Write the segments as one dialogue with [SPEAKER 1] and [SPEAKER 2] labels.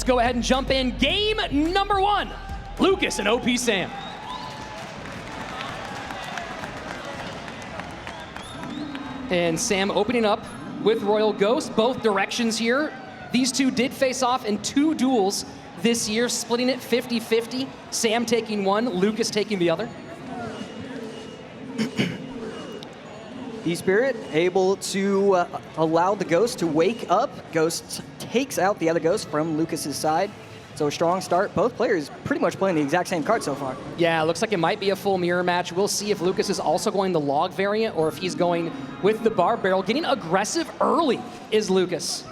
[SPEAKER 1] go ahead and jump in. Game number 1, Lucas and OP Sam. And Sam opening up with Royal Ghost, both directions here. These two did face off in 2 duels this year, splitting it 50-50. Sam taking one, Lucas taking the other.
[SPEAKER 2] E-Spirit able to allow the Ghost to wake up. Ghost takes out the other Ghost from Lucas's side. So a strong start. Both players pretty much playing the exact same card so far.
[SPEAKER 1] Yeah, looks like it might be a full mirror match. We'll see if Lucas is also going the log variant or if he's going with the bar barrel. Getting aggressive early is Lucas.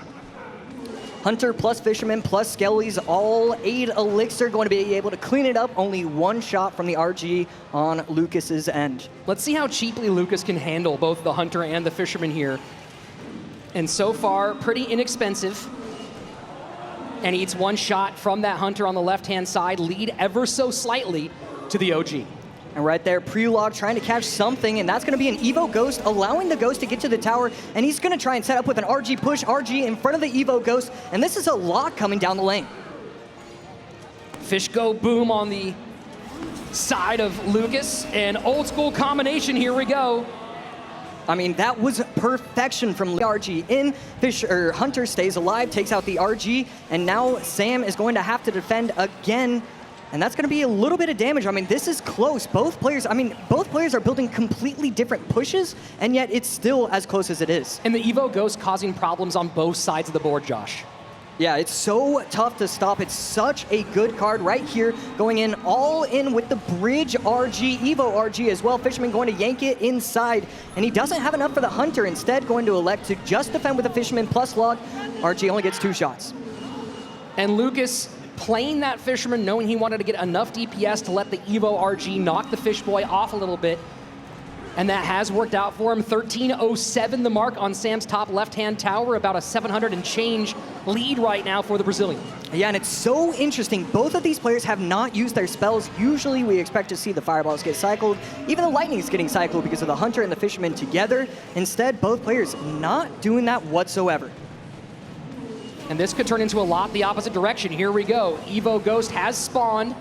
[SPEAKER 2] Hunter plus Fisherman plus Skellies, all 8 Elixir, going to be able to clean it up. Only 1 shot from the RG on Lucas's end.
[SPEAKER 1] Let's see how cheaply Lucas can handle both the Hunter and the Fisherman here. And so far, pretty inexpensive. And he eats 1 shot from that Hunter on the left-hand side, lead ever so slightly to the OG.
[SPEAKER 2] And right there, Prelog trying to catch something, and that's going to be an Evo Ghost, allowing the Ghost to get to the tower, and he's going to try and set up with an RG push, RG in front of the Evo Ghost, and this is a lot coming down the lane.
[SPEAKER 1] Fish go boom on the side of Lucas, and old school combination, here we go.
[SPEAKER 2] I mean, that was perfection from RG in. Hunter stays alive, takes out the RG, and now Sam is going to have to defend again. And that's going to be a little bit of damage. I mean, this is close. Both players are building completely different pushes, and yet it's still as close as it is.
[SPEAKER 1] And the Evo Ghost causing problems on both sides of the board, Josh.
[SPEAKER 2] Yeah, it's so tough to stop. It's such a good card right here, going in all in with the Bridge RG, Evo RG as well. Fisherman going to yank it inside, and he doesn't have enough for the Hunter. Instead, going to elect to just defend with the Fisherman plus log. RG only gets 2 shots.
[SPEAKER 1] And Lucas playing that Fisherman, knowing he wanted to get enough DPS to let the Evo RG knock the Fish Boy off a little bit. And that has worked out for him. 1307 the mark on Sam's top left-hand tower, about a 700 and change lead right now for the Brazilian.
[SPEAKER 2] Yeah, and it's so interesting. Both of these players have not used their spells. Usually we expect to see the Fireballs get cycled. Even the Lightning's getting cycled because of the Hunter and the Fisherman together. Instead, both players not doing that whatsoever.
[SPEAKER 1] And this could turn into a lot the opposite direction. Here we go. Evo Ghost has spawned.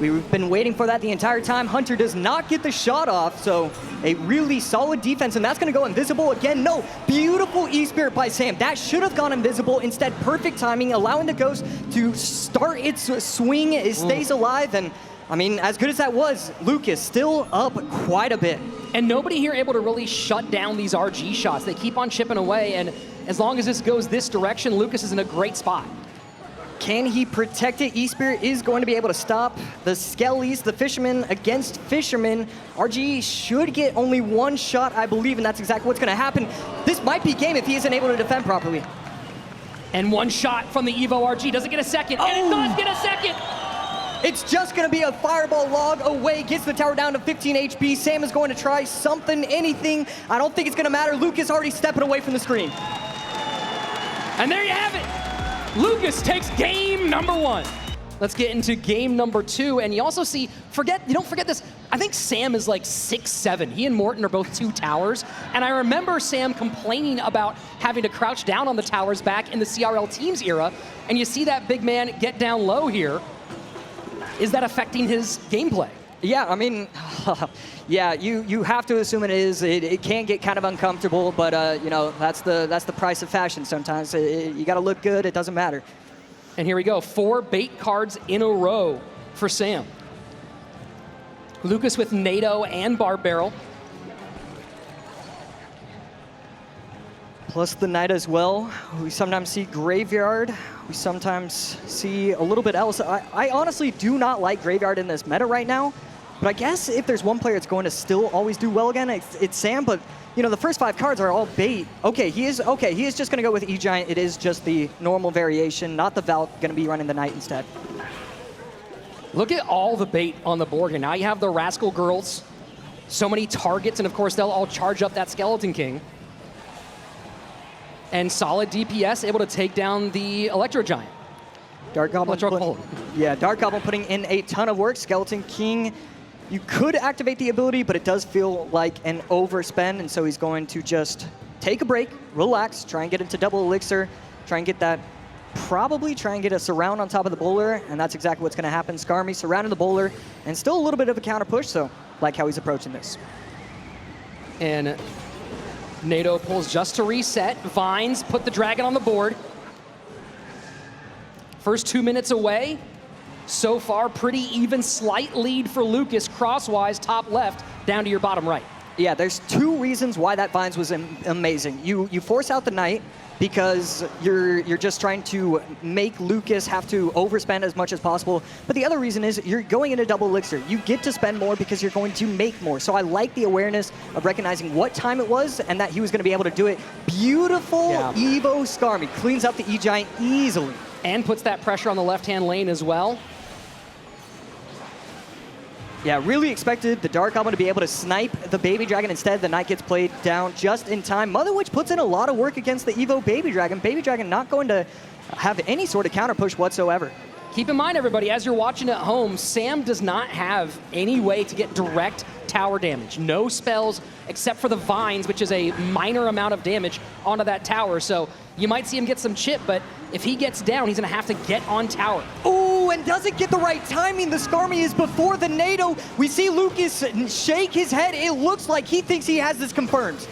[SPEAKER 2] We've been waiting for that the entire time. Hunter does not get the shot off, so a really solid defense, and that's going to go invisible again. No, beautiful E-Spirit by Sam. That should have gone invisible. Instead, perfect timing, allowing the Ghost to start its swing. It stays alive, and I mean, as good as that was, Lucas still up quite a bit.
[SPEAKER 1] And nobody here able to really shut down these RG shots. They keep on chipping away, and as long as this goes this direction, Lucas is in a great spot.
[SPEAKER 2] Can he protect it? E-Spirit is going to be able to stop the Skellies, the Fisherman against Fisherman. RG should get only 1 shot, I believe, and that's exactly what's going to happen. This might be game if he isn't able to defend properly.
[SPEAKER 1] And 1 shot from the Evo RG. Does it get a second?
[SPEAKER 2] Oh.
[SPEAKER 1] And it does get a second!
[SPEAKER 2] It's just going to be a Fireball log away, gets the tower down to 15 HP. Sam is going to try something, anything. I don't think it's going to matter. Lucas already stepping away from the screen.
[SPEAKER 1] And there you have it. Lucas takes game number 1. Let's get into game number 2. And you also see, don't forget this, I think Sam is like 6'7". He and Morton are both 2 towers. And I remember Sam complaining about having to crouch down on the towers back in the CRL Teams era. And you see that big man get down low here. Is that affecting his gameplay?
[SPEAKER 2] Yeah, I mean, yeah, you have to assume it is. It can get kind of uncomfortable, but you know, that's the price of fashion sometimes. You got to look good. It doesn't matter.
[SPEAKER 1] And here we go, 4 bait cards in a row for Sam. Lucas with NATO and Bar Barrel.
[SPEAKER 2] Plus the Knight as well. We sometimes see Graveyard. We sometimes see a little bit else. I honestly do not like Graveyard in this meta right now. But I guess if there's one player that's going to still always do well again, it's Sam. But you know, the first 5 cards are all bait. Okay, he is just going to go with E-Giant. It is just the normal variation, not the Valk. Going to be running the Knight instead.
[SPEAKER 1] Look at all the bait on the board here. Now you have the Rascal Girls. So many targets, and of course they'll all charge up that Skeleton King. And solid DPS, able to take down the Electro Giant.
[SPEAKER 2] Dark Goblin Dark Goblin putting in a ton of work. Skeleton King, you could activate the ability, but it does feel like an overspend, and so he's going to just take a break, relax, try and get into double elixir, try and get that, probably try and get a surround on top of the bowler, and that's exactly what's going to happen. Skarmy surrounding the bowler, and still a little bit of a counter push, so like how he's approaching this.
[SPEAKER 1] And NATO pulls just to reset. Vines put the dragon on the board. First 2 minutes away. So far, pretty even, slight lead for Lucas, crosswise, top left, down to your bottom right.
[SPEAKER 2] Yeah, there's 2 reasons why that Vines was amazing. You force out the Knight because you're just trying to make Lucas have to overspend as much as possible. But the other reason is you're going into double elixir. You get to spend more because you're going to make more. So I like the awareness of recognizing what time it was and that he was going to be able to do it. Beautiful Evo Skarmy cleans up the E-Giant easily.
[SPEAKER 1] And puts that pressure on the left-hand lane as well.
[SPEAKER 2] Yeah, really expected the Dark Goblin to be able to snipe the Baby Dragon. Instead, the Knight gets played down just in time. Mother Witch puts in a lot of work against the Evo Baby Dragon. Baby Dragon not going to have any sort of counter push whatsoever.
[SPEAKER 1] Keep in mind, everybody, as you're watching at home, Sam does not have any way to get direct tower damage. No spells except for the Vines, which is a minor amount of damage onto that tower. So you might see him get some chip, but if he gets down, he's going to have to get on tower.
[SPEAKER 2] Ooh, and doesn't get the right timing. The Skarmy is before the NATO. We see Lucas shake his head. It looks like he thinks he has this confirmed.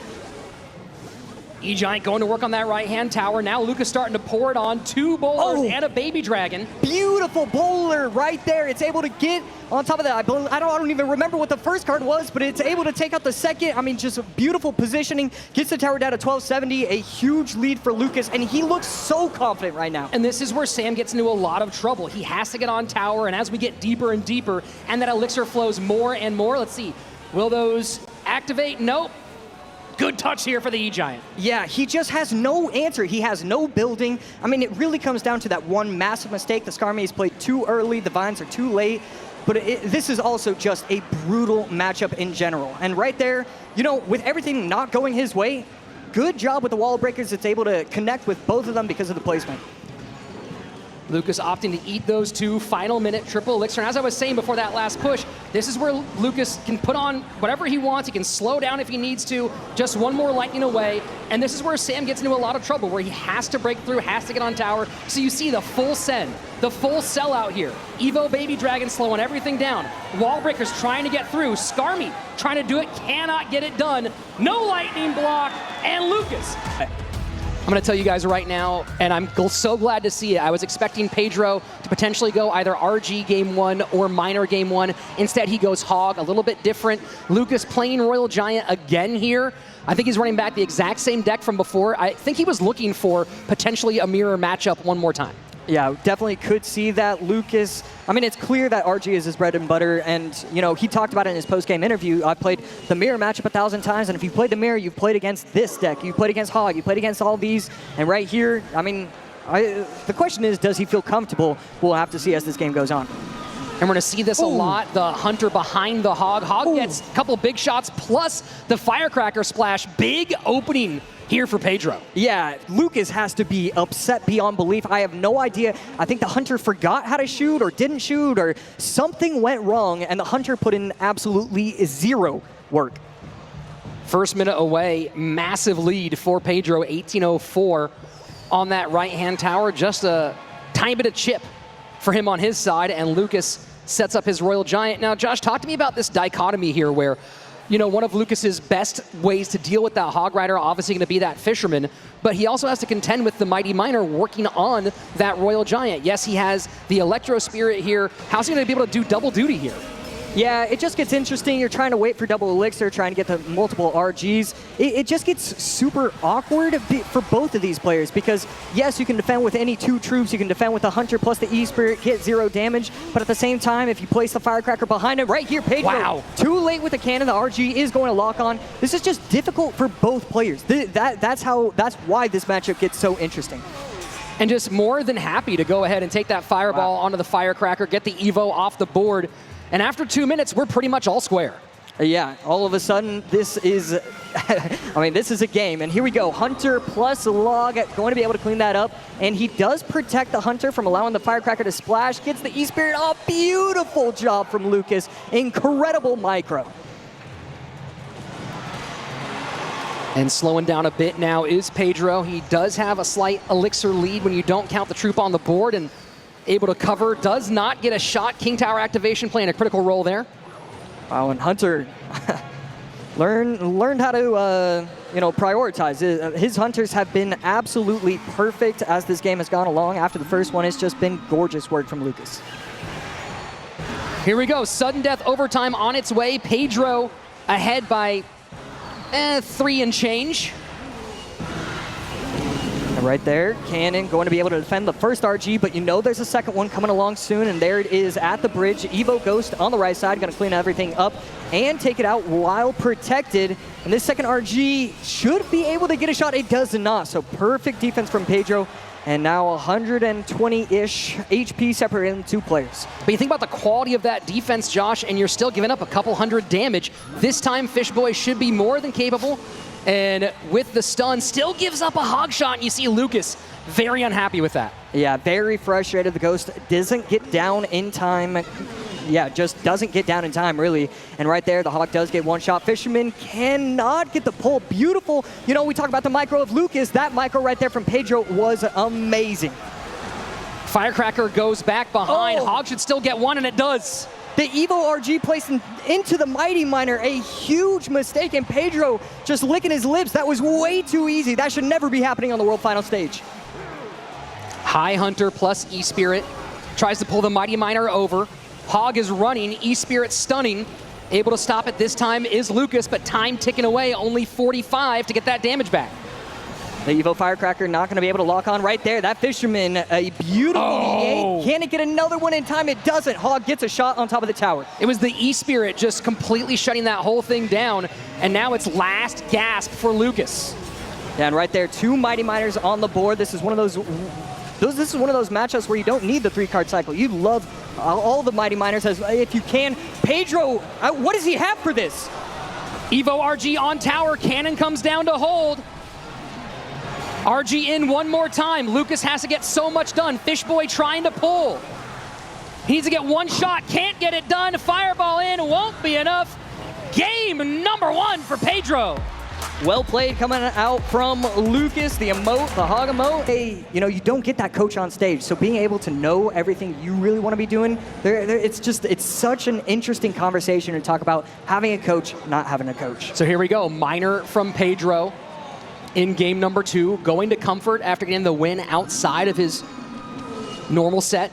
[SPEAKER 1] E-Giant going to work on that right-hand tower. Now Lucas starting to pour it on. 2 bowlers and a Baby Dragon.
[SPEAKER 2] Beautiful bowler right there. It's able to get on top of that. I don't even remember what the first card was, but it's able to take out the second. I mean, just beautiful positioning. Gets the tower down to 1270. A huge lead for Lucas, and he looks so confident right now.
[SPEAKER 1] And this is where Sam gets into a lot of trouble. He has to get on tower, and as we get deeper and deeper, and that elixir flows more and more. Let's see. Will those activate? Nope. Good touch here for the E-Giant.
[SPEAKER 2] Yeah, he just has no answer. He has no building. I mean, it really comes down to that one massive mistake. The Skarmy is played too early. The Vines are too late. But this is also just a brutal matchup in general. And right there, you know, with everything not going his way, good job with the wall breakers. It's able to connect with both of them because of the placement.
[SPEAKER 1] Lucas opting to eat those 2 final minute triple elixir. And as I was saying before that last push, this is where Lucas can put on whatever he wants. He can slow down if he needs to, just one more lightning away. And this is where Sam gets into a lot of trouble, where he has to break through, has to get on tower. So you see the full send, the full sellout here. Evo Baby Dragon slowing everything down. Wall breakers trying to get through. Skarmy trying to do it, cannot get it done. No lightning block, and Lucas. I'm going to tell you guys right now, and I'm so glad to see it. I was expecting Pedro to potentially go either RG game 1 or minor game 1. Instead, he goes Hog, a little bit different. Lucas playing Royal Giant again here. I think he's running back the exact same deck from before. I think he was looking for potentially a mirror matchup one more time.
[SPEAKER 2] Yeah, definitely could see that. Lucas, I mean, it's clear that RG is his bread and butter, and, you know, he talked about it in his post-game interview. I've played the mirror matchup 1,000 times, and if you've played the mirror, you've played against this deck, you've played against Hog, you've played against all these, and right here, I mean, the question is, does he feel comfortable? We'll have to see as this game goes on.
[SPEAKER 1] And we're going to see this a lot. The Hunter behind the Hog. Hog gets a couple big shots, plus the Firecracker splash. Big opening here for Pedro.
[SPEAKER 2] Yeah, Lucas has to be upset beyond belief. I have no idea. I think the Hunter forgot how to shoot or didn't shoot or something went wrong, and the Hunter put in absolutely 0 work.
[SPEAKER 1] First minute away, massive lead for Pedro, 1804 on that right-hand tower. Just a tiny bit of chip for him on his side, and Lucas sets up his Royal Giant. Now, Josh, talk to me about this dichotomy here where, you know, one of Lucas's best ways to deal with that Hog Rider, obviously going to be that Fisherman, but he also has to contend with the Mighty Miner working on that Royal Giant. Yes, he has the Electro Spirit here. How's he going to be able to do double duty here?
[SPEAKER 2] Yeah, it just gets interesting. You're trying to wait for double elixir, trying to get the multiple RGs. It just gets super awkward for both of these players because, yes, you can defend with any 2 troops. You can defend with the Hunter plus the E-Spirit, get 0 damage. But at the same time, if you place the Firecracker behind him, right here, Pedro, too late with the cannon. The RG is going to lock on. This is just difficult for both players. That's why this matchup gets so interesting.
[SPEAKER 1] And just more than happy to go ahead and take that Fireball onto the Firecracker, get the Evo off the board. And after 2 minutes, we're pretty much all square.
[SPEAKER 2] Yeah, all of a sudden, this is, I mean, this is a game. And here we go, Hunter plus Log going to be able to clean that up. And he does protect the Hunter from allowing the Firecracker to splash, gets the E-Spirit off. Beautiful job from Lucas, incredible micro.
[SPEAKER 1] And slowing down a bit now is Pedro. He does have a slight elixir lead when you don't count the troop on the board, and able to cover, does not get a shot. King Tower activation playing a critical role there.
[SPEAKER 2] Wow, and Hunter learned how to prioritize. His hunters have been absolutely perfect as this game has gone along. After the first one, it's just been gorgeous work from Lucas.
[SPEAKER 1] Here we go, sudden death overtime on its way. Pedro ahead by 3 and change.
[SPEAKER 2] And right there, Cannon going to be able to defend the first RG, but you know there's a second one coming along soon, and there it is at the bridge. Evo Ghost on the right side, going to clean everything up and take it out while protected. And this second RG should be able to get a shot. It does not, so perfect defense from Pedro. And now 120-ish HP separating the two players.
[SPEAKER 1] But you think about the quality of that defense, Josh, and you're still giving up a couple hundred damage. This time, Fishboy should be more than capable. And with the stun, still gives up a hog shot. And you see Lucas very unhappy with that.
[SPEAKER 2] Yeah, very frustrated. The Ghost doesn't get down in time. Yeah, just doesn't get down in time, really. And right there, the Hawk does get one shot. Fisherman cannot get the pull. Beautiful. You know, we talk about the micro of Lucas. That micro right there from Pedro was amazing.
[SPEAKER 1] Firecracker goes back behind.
[SPEAKER 2] Oh.
[SPEAKER 1] Hog should still get one, and it does.
[SPEAKER 2] The Evo RG placed into the Mighty Miner, a huge mistake, and Pedro just licking his lips. That was way too easy. That should never be happening on the World Final stage.
[SPEAKER 1] High Hunter plus E-Spirit tries to pull the Mighty Miner over. Hog is running, E-Spirit stunning. Able to stop it this time is Lucas, but time ticking away, only 45 to get that damage back.
[SPEAKER 2] The Evo Firecracker not going to be able to lock on right there. That Fisherman, a beautiful E8. Can it get another one in time? It doesn't. Hog gets a shot on top of the tower.
[SPEAKER 1] It was the E-Spirit just completely shutting that whole thing down, and now it's last gasp for Lucas.
[SPEAKER 2] Yeah, and right there, 2 Mighty Miners on the board. This is one of those matchups where you don't need the 3-card cycle. You love all the Mighty Miners as if you can. Pedro, what does he have for this?
[SPEAKER 1] Evo RG on tower. Cannon comes down to hold. RG in one more time. Lucas has to get so much done. Fishboy trying to pull. He needs to get one shot. Can't get it done. Fireball in. Won't be enough. Game number 1 for Pedro.
[SPEAKER 2] Well played coming out from Lucas, the emote, the hog emote. Hey, you know, you don't get that coach on stage, so being able to know everything you really want to be doing, it's such an interesting conversation to talk about having a coach, not having a coach.
[SPEAKER 1] So here we go, Miner from Pedro in game number 2, going to Comfort after getting the win outside of his normal set.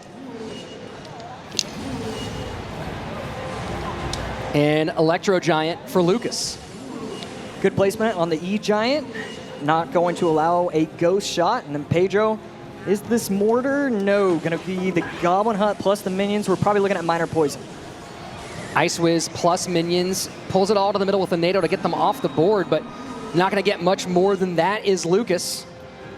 [SPEAKER 1] And Electro Giant for Lucas.
[SPEAKER 2] Good placement on the E-Giant. Not going to allow a ghost shot. And then Pedro, is this Mortar? No, going to be the Goblin Hut plus the minions. We're probably looking at Minor Poison.
[SPEAKER 1] Ice Wiz plus minions. Pulls it all to the middle with a NATO to get them off the board, but not going to get much more than that is Lucas.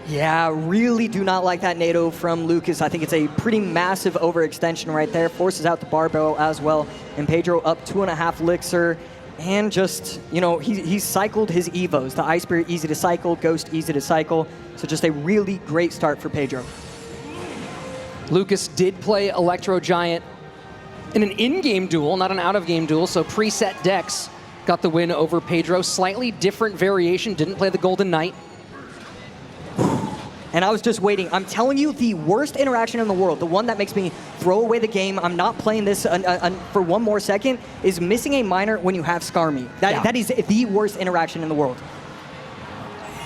[SPEAKER 2] Yeah, really do not like that NATO from Lucas. I think it's a pretty massive overextension right there. Forces out the Barbell as well. And Pedro up 2.5 elixir. And just, you know, he's cycled his Evos. The Ice Spirit easy to cycle, Ghost easy to cycle. So just a really great start for Pedro.
[SPEAKER 1] Lucas did play Electro Giant in an in-game duel, not an out-of-game duel, so preset decks got the win over Pedro. Slightly different variation, didn't play the Golden Knight.
[SPEAKER 2] And I was just waiting. I'm telling you, the worst interaction in the world, the one that makes me throw away the game, I'm not playing this for one more second, is missing a miner when you have Skarmy. That is the worst interaction in the world.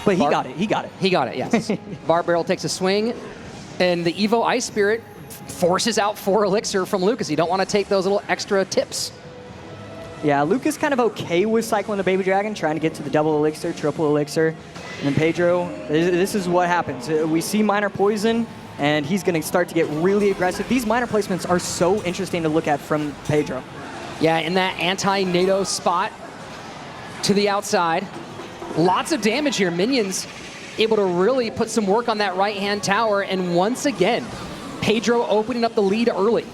[SPEAKER 2] But he got it, he got it.
[SPEAKER 1] He got it, yes. Bar Barrel takes a swing, and the Evo Ice Spirit forces out 4 elixir from Lucas. You don't want to take those little extra tips.
[SPEAKER 2] Yeah, Lucas kind of okay with cycling the Baby Dragon, trying to get to the double elixir, triple elixir. And then Pedro, this is what happens. We see Minor Poison, and he's going to start to get really aggressive. These minor placements are so interesting to look at from Pedro.
[SPEAKER 1] Yeah, in that anti-NATO spot to the outside. Lots of damage here. Minions able to really put some work on that right-hand tower. And once again, Pedro opening up the lead early.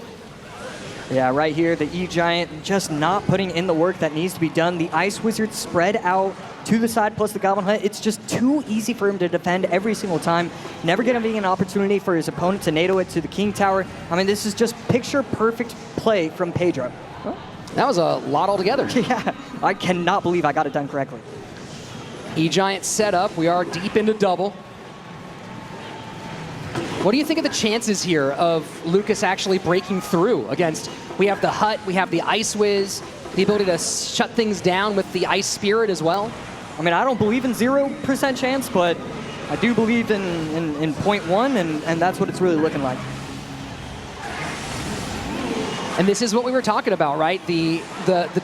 [SPEAKER 2] Yeah, right here, the E-Giant just not putting in the work that needs to be done. The Ice Wizard spread out to the side plus the Goblin Hut. It's just too easy for him to defend every single time. Never giving an opportunity for his opponent to NATO it to the King Tower. I mean, this is just picture-perfect play from Pedro.
[SPEAKER 1] That was a lot altogether.
[SPEAKER 2] Yeah, I cannot believe I got it done correctly.
[SPEAKER 1] E-Giant set up. We are deep into double. What do you think of the chances here of Lucas actually breaking through against, we have the Hut, we have the Ice Whiz, the ability to shut things down with the Ice Spirit as well?
[SPEAKER 2] I mean, I don't believe in 0% chance, but I do believe in 0.1, and that's what it's really looking like.
[SPEAKER 1] And this is what we were talking about, right? The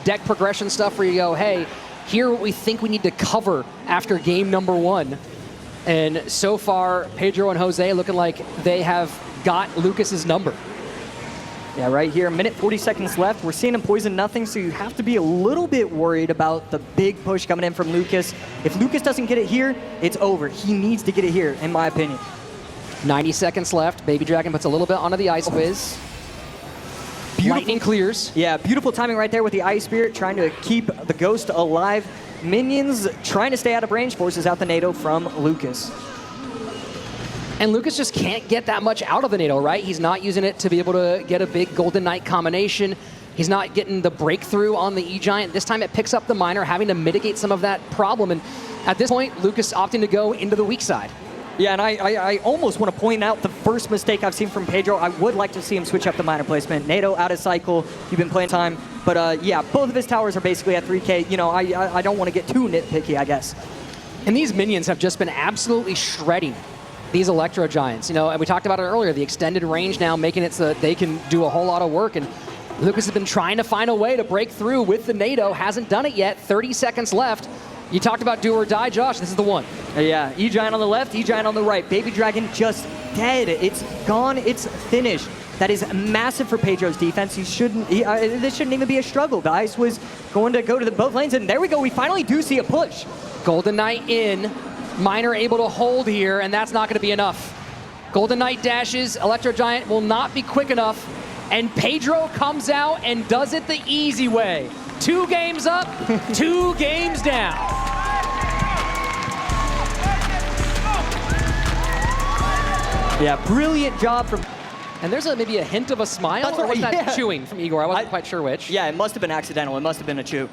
[SPEAKER 1] deck progression stuff where you go, hey, here what we think we need to cover after game number 1. And so far, Pedro and Jose looking like they have got Lucas's number.
[SPEAKER 2] Yeah, right here, minute 40 seconds left. We're seeing him poison nothing, so you have to be a little bit worried about the big push coming in from Lucas. If Lucas doesn't get it here, it's over. He needs to get it here, in my opinion.
[SPEAKER 1] 90 seconds left. Baby Dragon puts a little bit onto the Ice Whiz. Lightning clears.
[SPEAKER 2] Yeah, beautiful timing right there with the Ice Spirit, trying to keep the Ghost alive. Minions trying to stay out of range, forces out the NATO from Lucas.
[SPEAKER 1] And Lucas just can't get that much out of the NATO, right? He's not using it to be able to get a big Golden Knight combination. He's not getting the breakthrough on the E-Giant. This time it picks up the Miner, having to mitigate some of that problem. And at this point, Lucas opting to go into the weak side.
[SPEAKER 2] Yeah, and I almost want to point out the first mistake I've seen from Pedro. I would like to see him switch up the Miner placement. NATO out of cycle. You've been playing time. But yeah, both of his towers are basically at 3K. You know, I don't want to get too nitpicky, I guess.
[SPEAKER 1] And these minions have just been absolutely shredding these Electro Giants. You know, and we talked about it earlier, the extended range now making it so that they can do a whole lot of work. And Lucas has been trying to find a way to break through with the NATO. Hasn't done it yet. 30 seconds left. You talked about do or die, Josh. This is the one.
[SPEAKER 2] Yeah, E-Giant on the left, E-Giant on the right. Baby Dragon just dead. It's gone. It's finished. That is massive for Pedro's defense. This shouldn't even be a struggle. The Ice was going to go to the both lanes, and there we go. We finally do see a push.
[SPEAKER 1] Golden Knight in. Miner able to hold here, and that's not going to be enough. Golden Knight dashes. Electro Giant will not be quick enough. And Pedro comes out and does it the easy way. 2 games up, 2 games down.
[SPEAKER 2] Yeah, brilliant job from...
[SPEAKER 1] And there's maybe a hint of a smile,
[SPEAKER 2] That's
[SPEAKER 1] or was
[SPEAKER 2] right,
[SPEAKER 1] that
[SPEAKER 2] yeah.
[SPEAKER 1] chewing from Igor? I wasn't quite sure which.
[SPEAKER 2] Yeah, it must have been accidental. It must have been a chew.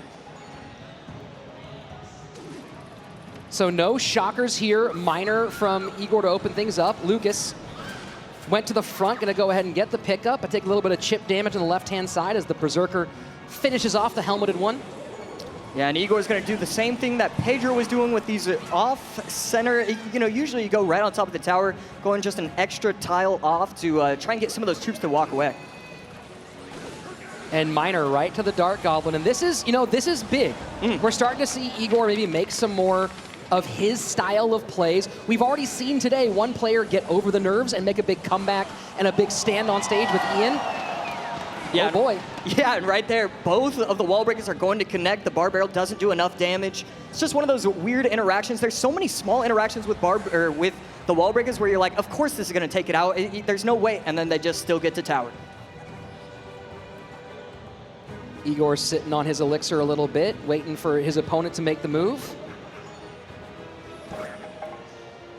[SPEAKER 1] So no shockers here. Miner from Igor to open things up. Lucas went to the front, going to go ahead and get the pickup, but take a little bit of chip damage on the left-hand side as the Berserker finishes off the helmeted one.
[SPEAKER 2] Yeah, and Igor's going to do the same thing that Pedro was doing with these off-center. You know, usually you go right on top of the tower, going just an extra tile off to try and get some of those troops to walk away.
[SPEAKER 1] And Miner right to the Dark Goblin. And this is, you know, this is big. We're starting to see Igor maybe make some more of his style of plays. We've already seen today one player get over the nerves and make a big comeback and a big stand on stage with Ian.
[SPEAKER 2] Yeah,
[SPEAKER 1] oh boy.
[SPEAKER 2] Yeah, and right there, both of the wall breakers are going to connect. The bar barrel doesn't do enough damage. It's just one of those weird interactions. There's so many small interactions with with the wall breakers where you're like, of course this is going to take it out. There's no way, and then they just still get to tower.
[SPEAKER 1] Igor's sitting on his elixir a little bit, waiting for his opponent to make the move.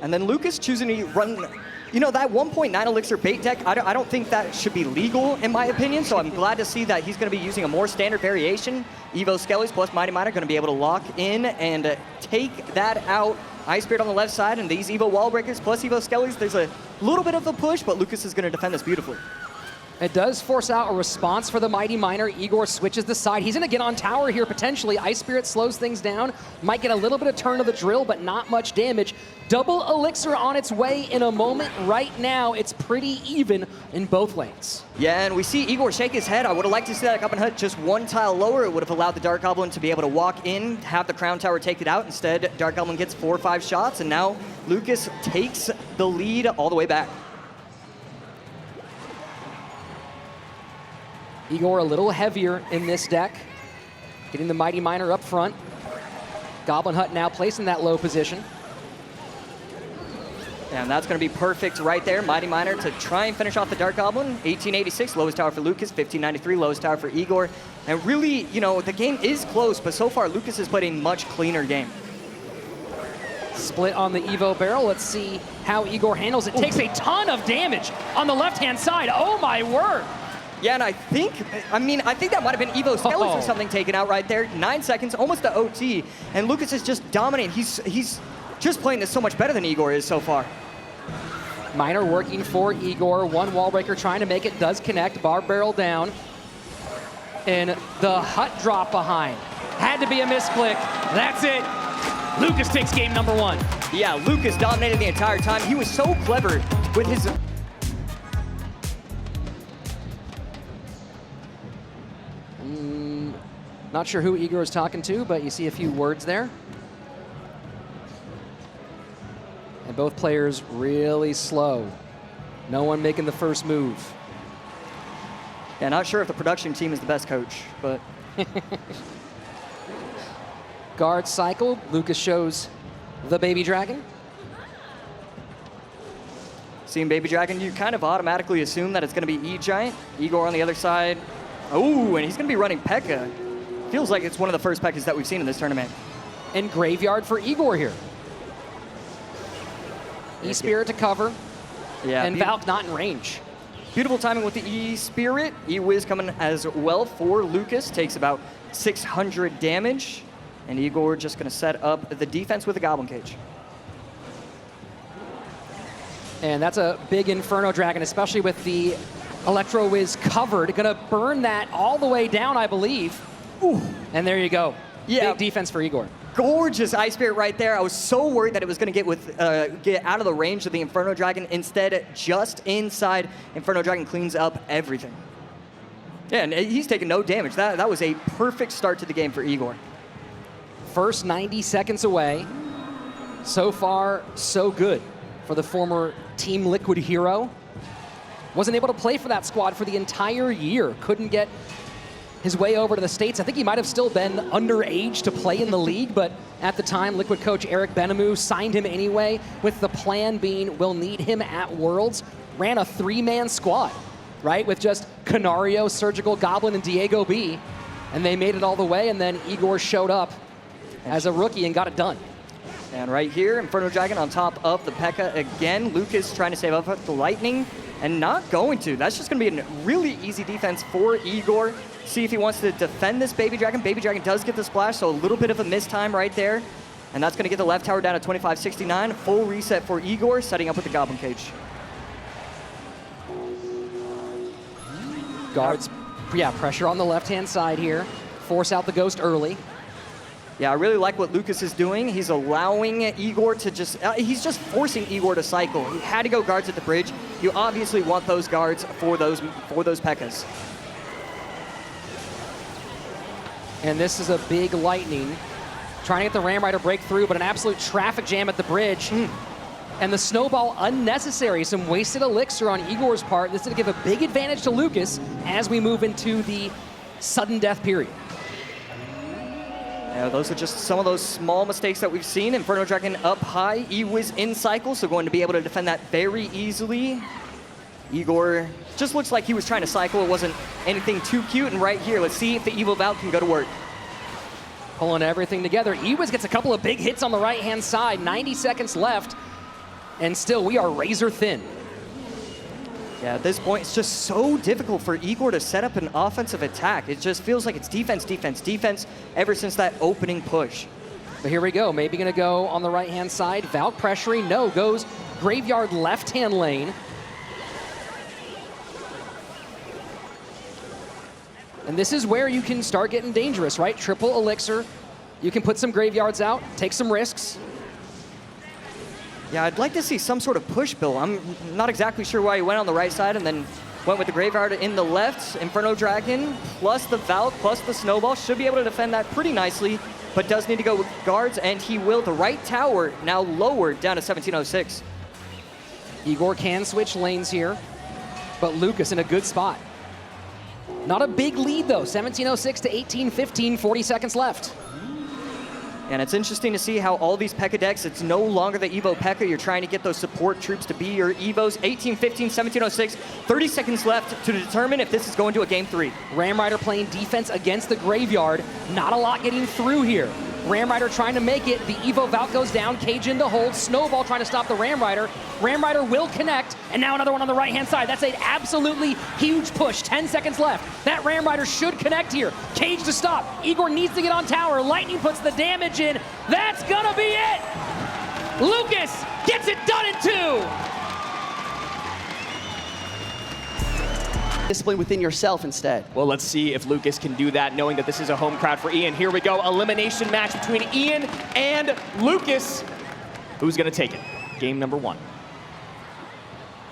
[SPEAKER 2] And then Lucas choosing to run, you know, that 1.9 elixir bait deck, I don't think that should be legal in my opinion, so I'm glad to see that he's going to be using a more standard variation. Evo Skellies plus Mighty Miner going to be able to lock in and take that out. Ice Spirit on the left side, and these Evo Wall Breakers plus Evo Skellies, there's a little bit of a push, but Lucas is going to defend this beautifully.
[SPEAKER 1] It does force out a response for the Mighty Miner. Igor switches the side. He's going to get on tower here potentially. Ice Spirit slows things down. Might get a little bit of turn of the drill, but not much damage. Double elixir on its way in a moment. Right now, it's pretty even in both lanes.
[SPEAKER 2] Yeah, and we see Igor shake his head. I would have liked to see that up and hut just one tile lower. It would have allowed the Dark Goblin to be able to walk in, have the Crown Tower take it out. Instead, Dark Goblin gets 4 or 5 shots, and now Lucas takes the lead all the way back.
[SPEAKER 1] Igor a little heavier in this deck, getting the Mighty Miner up front. Goblin Hut now placed in that low position.
[SPEAKER 2] And that's going to be perfect right there. Mighty Miner to try and finish off the Dark Goblin. 1886, lowest tower for Lucas. 1593, lowest tower for Igor. And really, you know, the game is close, but so far Lucas has played a much cleaner game.
[SPEAKER 1] Split on the Evo barrel. Let's see how Igor handles it. Takes a ton of damage on the left-hand side. Oh my word.
[SPEAKER 2] Yeah, and I think that might have been Evo Skellis or something taken out right there. 9 seconds, almost to OT, and Lucas is just dominating. He's just playing this so much better than Igor is so far.
[SPEAKER 1] Miner working for Igor. One wall breaker trying to make it, does connect. Bar barrel down. And the hut drop behind. Had to be a misclick. That's it. Lucas takes game number 1.
[SPEAKER 2] Yeah, Lucas dominated the entire time. He was so clever with his...
[SPEAKER 1] Not sure who Igor is talking to, but you see a few words there. And both players really slow. No one making the first move.
[SPEAKER 2] Yeah, not sure if the production team is the best coach, but...
[SPEAKER 1] Guard cycle. Lucas shows the Baby Dragon.
[SPEAKER 2] Seeing Baby Dragon, you kind of automatically assume that it's going to be E-Giant. Igor on the other side. Oh, and he's going to be running P.E.K.K.A. Feels like it's one of the first P.E.K.K.As that we've seen in this tournament.
[SPEAKER 1] And Graveyard for Igor here. E-Spirit to cover.
[SPEAKER 2] Yeah,
[SPEAKER 1] and Valk not in range.
[SPEAKER 2] Beautiful timing with the E-Spirit. E-Wiz coming as well for Lucas. Takes about 600 damage. And Igor just going to set up the defense with a Goblin Cage.
[SPEAKER 1] And that's a big Inferno Dragon, especially with the Electro Wiz covered. Gonna burn that all the way down, I believe. Ooh. And there you go.
[SPEAKER 2] Yeah.
[SPEAKER 1] Big defense for Igor.
[SPEAKER 2] Gorgeous Ice Spirit right there. I was so worried that it was going to get out of the range of the Inferno Dragon. Instead, just inside, Inferno Dragon cleans up everything. Yeah, and he's taking no damage. That was a perfect start to the game for Igor.
[SPEAKER 1] First 90 seconds away. So far, so good for the former Team Liquid hero. Wasn't able to play for that squad for the entire year. Couldn't get his way over to the States. I think he might have still been underage to play in the league, but at the time, Liquid coach Eric Benamou signed him anyway, with the plan being we'll need him at Worlds. Ran a 3-man squad, right? With just Canario, Surgical Goblin, and Diego B. And they made it all the way, and then Igor showed up as a rookie and got it done.
[SPEAKER 2] And right here, Inferno Dragon on top of the P.E.K.K.A. again. Lucas trying to save up the Lightning, and not going to. That's just going to be a really easy defense for Igor. See if he wants to defend this Baby Dragon. Baby Dragon does get the splash, so a little bit of a mistime right there. And that's going to get the left tower down to 2569. Full reset for Igor, setting up with the Goblin Cage.
[SPEAKER 1] Guards, yeah, pressure on the left-hand side here. Force out the Ghost early.
[SPEAKER 2] Yeah, I really like what Lucas is doing. He's allowing Igor to he's just forcing Igor to cycle. He had to go guards at the bridge. You obviously want those guards for those P.E.K.K.As.
[SPEAKER 1] And this is a big Lightning. Trying to get the Ram Rider break through, but an absolute traffic jam at the bridge. And the snowball unnecessary. Some wasted elixir on Igor's part. This is going to give a big advantage to Lucas as we move into the sudden death period.
[SPEAKER 2] Yeah, those are just some of those small mistakes that we've seen. Inferno Dragon up high, E-Wiz in cycle, so going to be able to defend that very easily. Igor just looks like he was trying to cycle. It wasn't anything too cute. And right here, let's see if the Evil Valk can go to work.
[SPEAKER 1] Pulling everything together. E-Wiz gets a couple of big hits on the right-hand side. 90 seconds left. And still, we are razor thin.
[SPEAKER 2] Yeah, at this point, it's just so difficult for Igor to set up an offensive attack. It just feels like it's defense, defense, defense ever since that opening push.
[SPEAKER 1] But here we go. Maybe going to go on the right-hand side. Valk pressuring. No, goes Graveyard left-hand lane. And this is where you can start getting dangerous, right? Triple elixir. You can put some Graveyards out, take some risks.
[SPEAKER 2] Yeah, I'd like to see some sort of push build. I'm not exactly sure why he went on the right side and then went with the Graveyard in the left. Inferno Dragon, plus the Valk, plus the Snowball. Should be able to defend that pretty nicely, but does need to go with guards, and he will. The right tower now lowered down to 1706.
[SPEAKER 1] Igor can switch lanes here, but Lucas in a good spot. Not a big lead, though. 1706 to 1815, 40 seconds left.
[SPEAKER 2] And it's interesting to see how all these P.E.K.K.A. decks, it's no longer the Evo P.E.K.K.A. You're trying to get those support troops to be your Evos. 1815, 1706, 30 seconds left to determine if this is going to a game 3.
[SPEAKER 1] Ram Rider playing defense against the Graveyard. Not a lot getting through here. Ram Rider trying to make it. The Evo Valk goes down. Cage into hold. Snowball trying to stop the Ram Rider. Ram Rider will connect. And now another one on the right-hand side. That's an absolutely huge push. 10 seconds left. That Ram Rider should connect here. Cage to stop. Igor needs to get on tower. Lightning puts the damage in. That's gonna be it! Lucas gets it done in 2!
[SPEAKER 3] Discipline within yourself instead.
[SPEAKER 4] Well, let's see if Lucas can do that, knowing that this is a home crowd for Ian. Here we go, elimination match between Ian and Lucas. Who's gonna take it? Game number 1.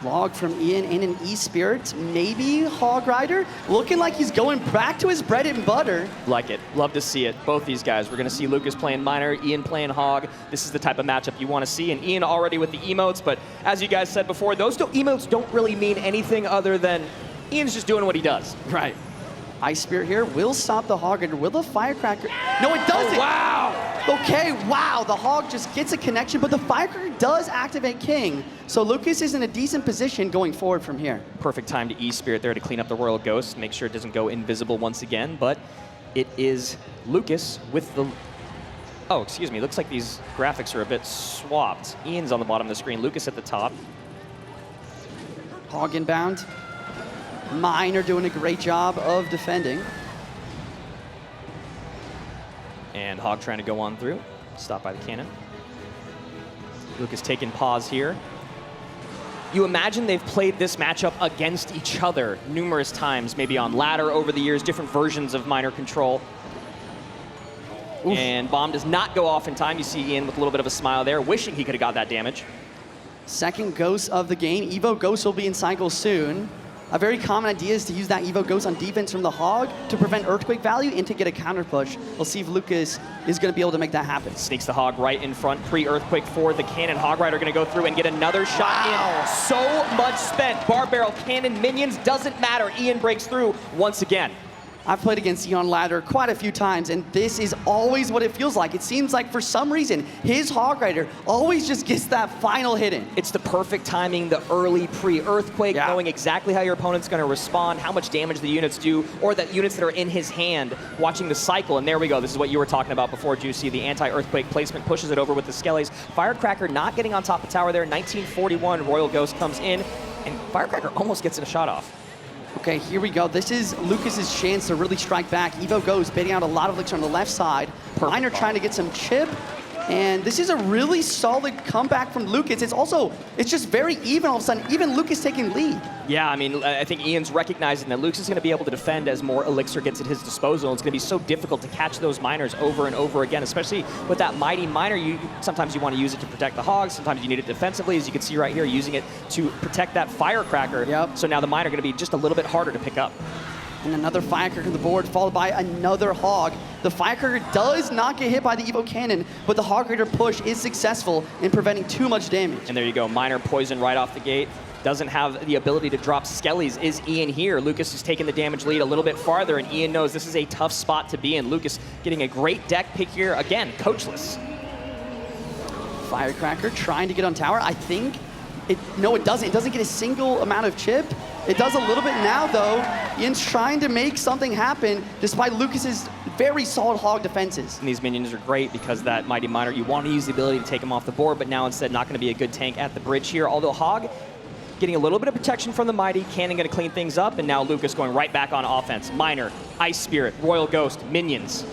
[SPEAKER 3] Log from Ian and an E-Spirit, maybe Hog Rider. Looking like he's going back to his bread and butter.
[SPEAKER 4] Like it, love to see it. Both these guys, we're gonna see Lucas playing Miner, Ian playing Hog. This is the type of matchup you wanna see, and Ian already with the emotes, but as you guys said before, those emotes don't really mean anything other than Ian's just doing what he does.
[SPEAKER 3] Right. Ice Spirit here will stop the Hog Rider. Will the Firecracker? No, it doesn't.
[SPEAKER 4] Oh, wow.
[SPEAKER 3] Okay, wow. The Hog just gets a connection, but the Firecracker does activate King. So Lucas is in a decent position going forward from here.
[SPEAKER 4] Perfect time to E-Spirit there to clean up the Royal Ghost, make sure it doesn't go invisible once again, but it is Lucas with the... Oh, excuse me, looks like these graphics are a bit swapped. Ian's on the bottom of the screen, Lucas at the top.
[SPEAKER 3] Hog inbound. Mine are doing a great job of defending.
[SPEAKER 4] And Hog trying to go on through, stopped by the cannon. Lucas taking pause here. You imagine they've played this matchup against each other numerous times, maybe on ladder over the years, different versions of Miner Control. Oof. And bomb does not go off in time. You see Ian with a little bit of a smile there, wishing he could have got that damage.
[SPEAKER 3] Second Ghost of the game. Evo Ghost will be in cycle soon. A very common idea is to use that Evo Ghost on defense from the Hog to prevent Earthquake value and to get a counter push. We'll see if Lucas is going to be able to make that happen.
[SPEAKER 4] Sneaks the Hog right in front, pre-Earthquake for the cannon. Hog Rider going to go through and get another shot in. So much spent. Bar Barrel, cannon, minions, doesn't matter. Ian breaks through once again.
[SPEAKER 3] I've played against Ian on ladder quite a few times, and this is always what it feels like. It seems like for some reason, his Hog Rider always just gets that final hit in.
[SPEAKER 4] It's the perfect timing, the early pre-Earthquake, knowing exactly how your opponent's going to respond, how much damage the units do, or that units that are in his hand, watching the cycle. And there we go. This is what you were talking about before, Juicy. The anti-Earthquake placement pushes it over with the Skellies. Firecracker not getting on top of tower there. 1941, Royal Ghost comes in, and Firecracker almost gets a shot off.
[SPEAKER 3] Okay, here we go. This is Lucas's chance to really strike back. Evo Goes baiting out a lot of elixir on the left side. Miner trying to get some chip. And this is a really solid comeback from Lucas. It's just very even all of a sudden, even Lucas taking lead.
[SPEAKER 4] Yeah, I mean, I think Ian's recognizing that Lucas is going to be able to defend as more elixir gets at his disposal. It's going to be so difficult to catch those miners over and over again, especially with that mighty miner. Sometimes you want to use it to protect the Hogs. Sometimes you need it defensively, as you can see right here, using it to protect that Firecracker.
[SPEAKER 3] Yep.
[SPEAKER 4] So now the miner going to be just a little bit harder to pick up.
[SPEAKER 3] And another Firecracker on the board, followed by another Hog. The Firecracker does not get hit by the Evo Cannon, but the Hog Raider push is successful in preventing too much damage.
[SPEAKER 4] And there you go, miner poison right off the gate. Doesn't have the ability to drop Skellies. Is Ian here? Lucas is taking the damage lead a little bit farther, and Ian knows this is a tough spot to be in. Lucas getting a great deck pick here. Again, coachless.
[SPEAKER 3] Firecracker trying to get on tower. I think no, it doesn't. It doesn't get a single amount of chip. It does a little bit now, though. Ian's trying to make something happen, despite Lucas's very solid Hog defenses.
[SPEAKER 4] And these minions are great because that Mighty Miner, you want to use the ability to take him off the board, but now instead not going to be a good tank at the bridge here. Although Hog getting a little bit of protection from the Mighty, Cannon going to clean things up, and now Lucas going right back on offense. Miner, Ice Spirit, Royal Ghost, minions.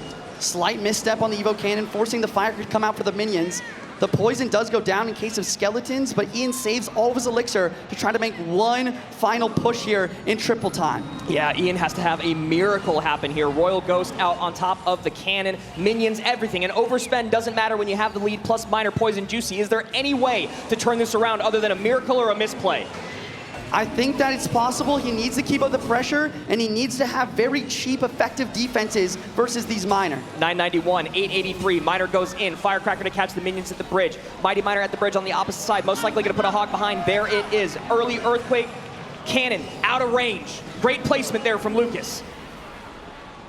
[SPEAKER 3] Slight misstep on the Evo Cannon, forcing the Firecracker to come out for the minions. The poison does go down in case of skeletons, but Ian saves all of his elixir to try to make one final push here in triple time.
[SPEAKER 4] Yeah, Ian has to have a miracle happen here. Royal Ghost out on top of the cannon, minions, everything. And overspend doesn't matter when you have the lead, plus Miner, Poison, Juicy. Is there any way to turn this around other than a miracle or a misplay?
[SPEAKER 3] I think that it's possible. He needs to keep up the pressure, and he needs to have very cheap, effective defenses versus these Miner.
[SPEAKER 4] 991, 883, Miner goes in. Firecracker to catch the minions at the bridge. Mighty Miner at the bridge on the opposite side, most likely going to put a Hog behind. There it is. Early Earthquake, cannon, out of range. Great placement there from Lucas.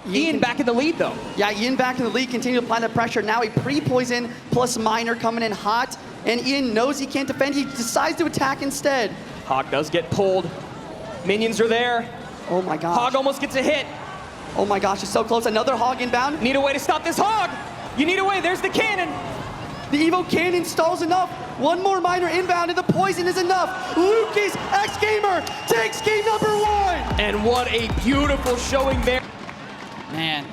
[SPEAKER 4] Ian back in the lead, though.
[SPEAKER 3] Yeah, Ian back in the lead, continue to apply the pressure. Now a pre-poison plus Miner coming in hot, and Ian knows he can't defend. He decides to attack instead.
[SPEAKER 4] Hog does get pulled. Minions are there.
[SPEAKER 3] Oh my gosh.
[SPEAKER 4] Hog almost gets a hit.
[SPEAKER 3] Oh my gosh, it's so close. Another Hog inbound.
[SPEAKER 4] Need a way to stop this Hog. You need a way. There's the cannon.
[SPEAKER 3] The Evo cannon stalls enough. One more minor inbound, and the poison is enough. Lucas X Gamer takes game number 1.
[SPEAKER 4] And what a beautiful showing there.
[SPEAKER 3] Man.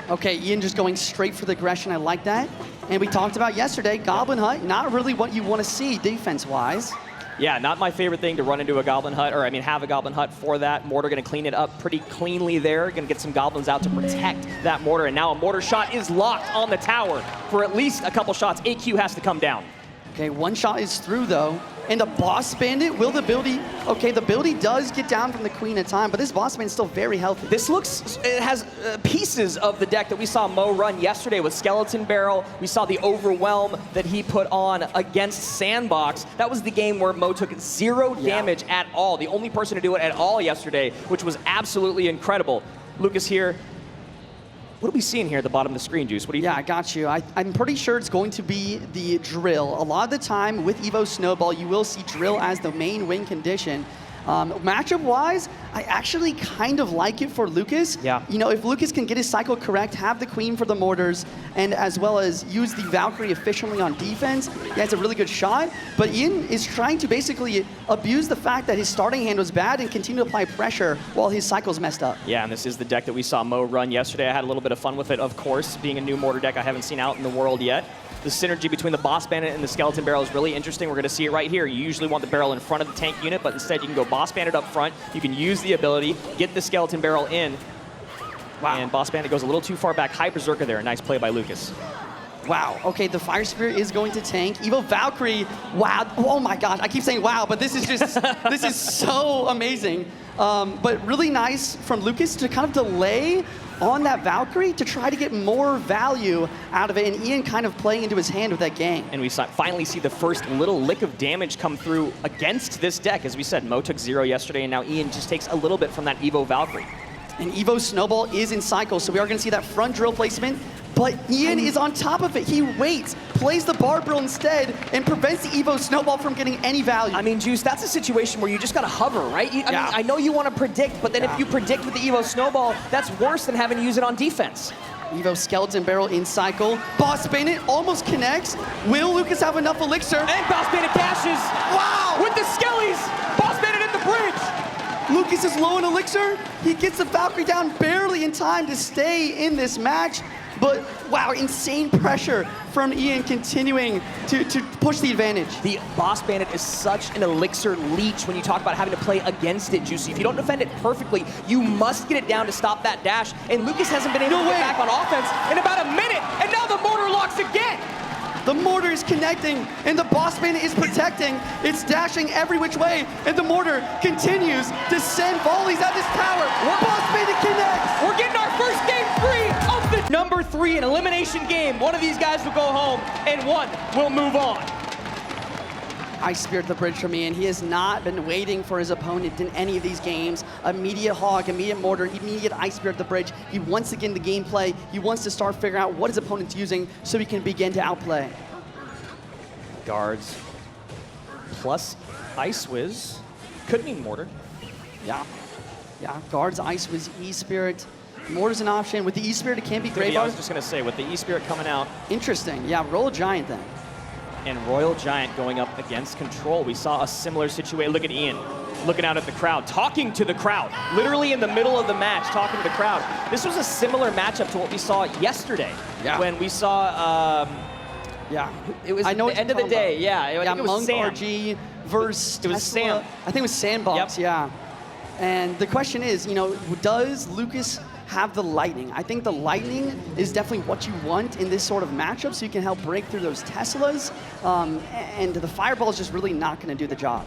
[SPEAKER 3] Okay, Ian just going straight for the aggression. I like that. And we talked about yesterday, Goblin Hut, not really what you want to see defense-wise.
[SPEAKER 4] Yeah, not my favorite thing to run into a Goblin Hut, or I mean have a Goblin Hut for that. Mortar gonna clean it up pretty cleanly there. Gonna get some Goblins out to protect that Mortar, and now a Mortar shot is locked on the tower for at least a couple shots. AQ has to come down.
[SPEAKER 3] Okay, one shot is through though. And the Boss Bandit, will the ability, okay, the ability does get down from the Queen in time, but this Boss Bandit is still very healthy.
[SPEAKER 4] This looks, it has pieces of the deck that we saw Mo run yesterday with Skeleton Barrel. We saw the Overwhelm that he put on against Sandbox. That was the game where Mo took 0 damage at all. The only person to do it at all yesterday, which was absolutely incredible. Lucas here. What are we seeing here at the bottom of the screen, Juice? What do you
[SPEAKER 3] I got you. I'm pretty sure it's going to be the Drill. A lot of the time with Evo Snowball, you will see Drill as the main win condition. Matchup-wise, I actually kind of like it for Lucas.
[SPEAKER 4] Yeah.
[SPEAKER 3] You know, if Lucas can get his cycle correct, have the Queen for the Mortars, and as well as use the Valkyrie efficiently on defense, he has a really good shot. But Ian is trying to basically abuse the fact that his starting hand was bad and continue to apply pressure while his cycle's messed up.
[SPEAKER 4] Yeah, and this is the deck that we saw Mo run yesterday. I had a little bit of fun with it, of course, being a new Mortar deck I haven't seen out in the world yet. The synergy between the Boss Bandit and the Skeleton Barrel is really interesting. We're going to see it right here. You usually want the barrel in front of the tank unit, but instead you can go Boss Bandit up front. You can use the ability, get the Skeleton Barrel in. Wow. And Boss Bandit goes a little too far back. High Berserker there. Nice play by Lucas.
[SPEAKER 3] Wow. Okay, the Fire Spirit is going to tank. Evo Valkyrie, wow. Oh my gosh, I keep saying wow, but this is just, this is so amazing. But really nice from Lucas to kind of delay on that Valkyrie to try to get more value out of it, and Ian kind of playing into his hand with that game.
[SPEAKER 4] And we finally see the first little lick of damage come through against this deck. As we said, Mo took 0 yesterday, and now Ian just takes a little bit from that Evo Valkyrie.
[SPEAKER 3] And Evo Snowball is in cycle, so we are going to see that front drill placement, but Ian is on top of it. He waits, plays the bar drill instead, and prevents the Evo Snowball from getting any value.
[SPEAKER 4] I mean, Juice, that's a situation where you just got to hover, right? I mean, I know you want to predict, but then if you predict with the Evo Snowball, that's worse than having to use it on defense.
[SPEAKER 3] Evo Skeleton Barrel in cycle. Boss Bandit almost connects. Will Lucas have enough elixir?
[SPEAKER 4] And Boss Bandit dashes.
[SPEAKER 3] Wow!
[SPEAKER 4] With the Skellies! Boss Bandit at the bridge!
[SPEAKER 3] Lucas is low in elixir. He gets the Valkyrie down barely in time to stay in this match. But wow, insane pressure from Ian continuing to push the advantage.
[SPEAKER 4] The Boss Bandit is such an elixir leech when you talk about having to play against it, Juicy. If you don't defend it perfectly, you must get it down to stop that dash. And Lucas hasn't been able to get back on offense in about a minute. And now the Mortar locks again.
[SPEAKER 3] The Mortar is connecting, and the Boss Bandit is protecting. It's dashing every which way, and the Mortar continues to send volleys at this tower. Boss Bandit connects.
[SPEAKER 4] We're getting our first game free of the number 3 in elimination game. One of these guys will go home, and one will move on.
[SPEAKER 3] Ice Spirit the bridge from Ian. He has not been waiting for his opponent in any of these games. Immediate Hog, immediate Mortar, immediate Ice Spirit the bridge. He wants to get in the gameplay. He wants to start figuring out what his opponent's using so he can begin to outplay.
[SPEAKER 4] Guards plus Ice Wiz. Could mean Mortar.
[SPEAKER 3] Yeah. Yeah, Guards, Ice Wiz, E-Spirit. Mortar's an option. With the E-Spirit, it can't be Graveyard.
[SPEAKER 4] I was just going to say, with the E-Spirit coming out.
[SPEAKER 3] Interesting. Yeah, roll a Giant then.
[SPEAKER 4] And Royal Giant going up against Control. We saw a similar situation. Look at Ian looking out at the crowd, talking to the crowd, literally in the middle of the match, talking to the crowd. This was a similar matchup to what we saw yesterday when we saw, it was
[SPEAKER 3] I know
[SPEAKER 4] the end of the day. Yeah, I think it was
[SPEAKER 3] Monk
[SPEAKER 4] Sam.
[SPEAKER 3] RG versus
[SPEAKER 4] It was
[SPEAKER 3] Tesla.
[SPEAKER 4] Sam.
[SPEAKER 3] I think it was Sandbox, yeah. And the question is, you know, does Lucas have the lightning? I think the lightning is definitely what you want in this sort of matchup so you can help break through those Teslas. And the fireball is just really not going to do the job.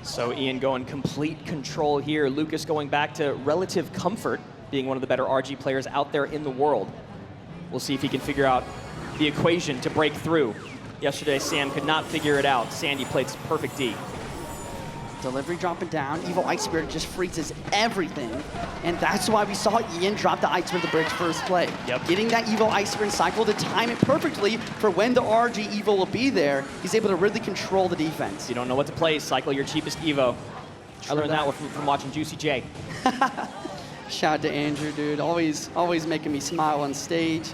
[SPEAKER 4] So Ian going complete control here. Lucas going back to relative comfort, being one of the better RG players out there in the world. We'll see if he can figure out the equation to break through. Yesterday, Sam could not figure it out. Sandy played perfect D.
[SPEAKER 3] Delivery dropping down. Evil Ice Spirit just freezes everything. And that's why we saw Ian drop the Ice Spirit the bridge first play.
[SPEAKER 4] Yep.
[SPEAKER 3] Getting that Evil Ice Spirit cycle to time it perfectly for when the RG Evo will be there. He's able to really control the defense.
[SPEAKER 4] You don't know what to play, cycle your cheapest Evo. I learned that from watching Juicy J.
[SPEAKER 3] Shout out to Andrew, dude. Always making me smile on stage.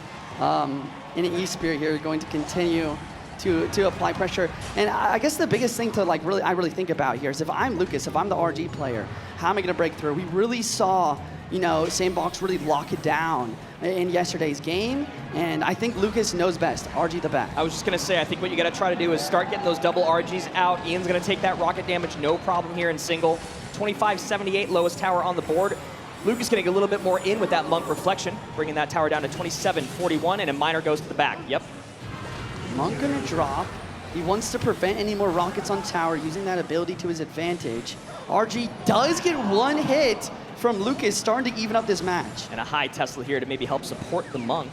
[SPEAKER 3] and E-Spirit here are going to continue to apply pressure. And I guess the biggest thing to I really think about here is if I'm Lucas, if I'm the RG player, how am I going to break through? We really saw, Sandbox really lock it down in yesterday's game, and I think Lucas knows best. RG the best.
[SPEAKER 4] I was just going to say, I think what you got to try to do is start getting those double RGs out. Ian's going to take that rocket damage, no problem here in single. 25-78, lowest tower on the board. Lucas getting a little bit more in with that Monk reflection, bringing that tower down to 27-41, and a miner goes to the back. Yep.
[SPEAKER 3] Monk gonna drop. He wants to prevent any more rockets on tower, using that ability to his advantage. RG does get one hit from Lucas, starting to even up this match.
[SPEAKER 4] And a high Tesla here to maybe help support the Monk.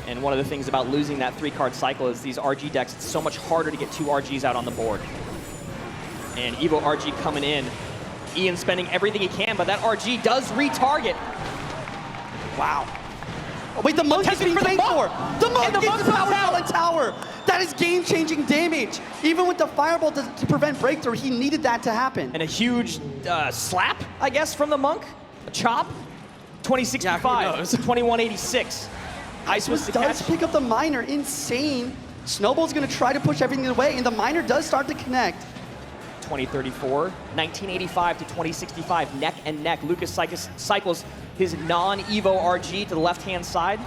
[SPEAKER 4] And one of the things about losing that 3-card cycle is these RG decks, it's so much harder to get 2 RGs out on the board. And Evo RG coming in. Ian spending everything he can, but that RG does retarget.
[SPEAKER 3] Wow. Oh, wait, the Monk is being paid for. The Monk gets the power on tower. That is game-changing damage. Even with the Fireball to prevent breakthrough, he needed that to happen.
[SPEAKER 4] And a huge slap, I guess, from the Monk. A chop. 2065, 2186.
[SPEAKER 3] Icewiz does pick up the Miner. Insane. Snowball's going to try to push everything away, and the Miner does start to connect.
[SPEAKER 4] 2034, 1985 to 2065, neck and neck. Lucas cycles his non-Evo RG to the left-hand side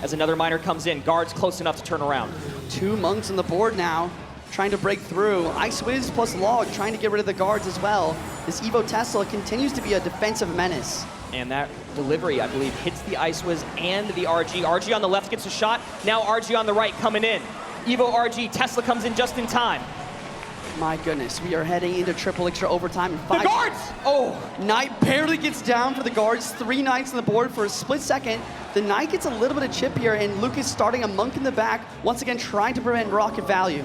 [SPEAKER 4] as another miner comes in. Guards close enough to turn around.
[SPEAKER 3] 2 Monks on the board now, trying to break through. Icewiz plus Log trying to get rid of the guards as well. This Evo Tesla continues to be a defensive menace.
[SPEAKER 4] And that delivery, I believe, hits the Icewiz and the RG. RG on the left gets a shot. Now RG on the right coming in. Evo RG, Tesla comes in just in time.
[SPEAKER 3] My goodness, we are heading into triple extra overtime in 5.
[SPEAKER 4] The guards! Oh!
[SPEAKER 3] Knight barely gets down for the guards. 3 Knights on the board for a split second. The Knight gets a little bit of chip here, and Lucas starting a Monk in the back, once again trying to prevent rocket value.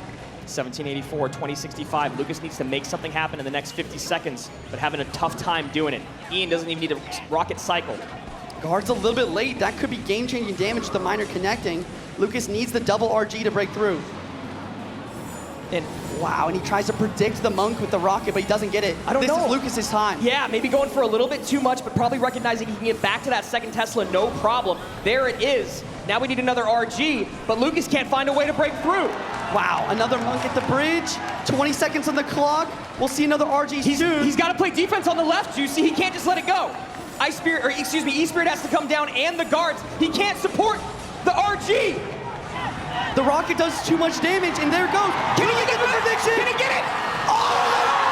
[SPEAKER 4] 1784, 2065. Lucas needs to make something happen in the next 50 seconds, but having a tough time doing it. Ian doesn't even need a rocket cycle.
[SPEAKER 3] Guard's a little bit late. That could be game-changing damage to the Miner connecting. Lucas needs the double RG to break through. And wow, and he tries to predict the Monk with the rocket, but he doesn't get it.
[SPEAKER 4] I don't know.
[SPEAKER 3] This is Lucas's time.
[SPEAKER 4] Yeah, maybe going for a little bit too much, but probably recognizing he can get back to that second Tesla, no problem. There it is. Now we need another RG, but Lucas can't find a way to break through.
[SPEAKER 3] Wow, another Monk at the bridge. 20 seconds on the clock. We'll see another RG soon.
[SPEAKER 4] He's got to play defense on the left, Juicy. He can't just let it go. E-Spirit has to come down, and the guards. He can't support the RG.
[SPEAKER 3] The rocket does too much damage, and there it goes.
[SPEAKER 4] Can he get the prediction? Can he get it?
[SPEAKER 3] Oh!